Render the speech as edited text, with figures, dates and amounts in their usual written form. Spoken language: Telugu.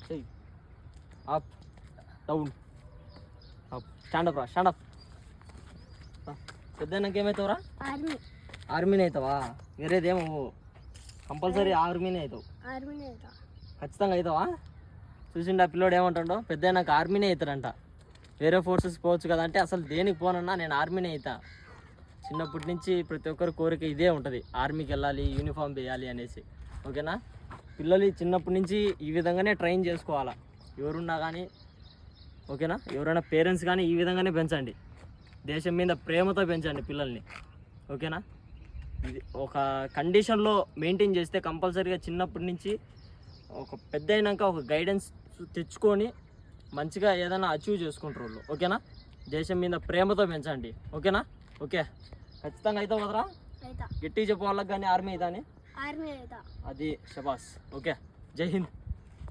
చెయ్యి అప్ డౌన్ అప్ స్టాండప్ రా స్టాండప్. పెద్దనాక ఏమవుతావురా? ఆర్మీని అవుతావా? వేరేదేమో కంపల్సరీ ఆర్మీనే అవుతావు. ఖచ్చితంగా అవుతావా? చూసిండు ఆ పిల్లోడు ఏమంటాడో, పెద్ద నాకు ఆర్మీనే అవుతాడంట. వేరే ఫోర్సెస్ పోవచ్చు కదా అంటే, అసలు దేనికి పోనన్నా నేను ఆర్మీనే అవుతా. చిన్నప్పటి నుంచి ప్రతి ఒక్కరి కోరిక ఇదే ఉంటుంది, ఆర్మీకి వెళ్ళాలి, యూనిఫామ్ వేయాలి అనేసి. ఓకేనా? పిల్లలు చిన్నప్పటి నుంచి ఈ విధంగానే ట్రైన్ చేసుకోవాలా ఎవరున్నా కానీ. ఓకేనా? ఎవరైనా పేరెంట్స్ కానీ ఈ విధంగానే పెంచండి, దేశం మీద ప్రేమతో పెంచండి పిల్లల్ని. ఓకేనా? ఇది ఒక కండిషన్లో మెయింటైన్ చేస్తే కంపల్సరీగా చిన్నప్పటి నుంచి ఒక పెద్ద అయినాక ఒక గైడెన్స్ తెచ్చుకొని మంచిగా ఏదైనా అచీవ్ చేసుకుంటారు వాళ్ళు. ఓకేనా? దేశం మీద ప్రేమతో పెంచండి. ఓకేనా? ఓకే, ఖచ్చితంగా అవుతావు కదరా? గట్టిగా చెప్పు వాళ్ళకి కానీ ఆర్మీ అవుతా అని. అది శబాస్. ఓకే, జై హింద్.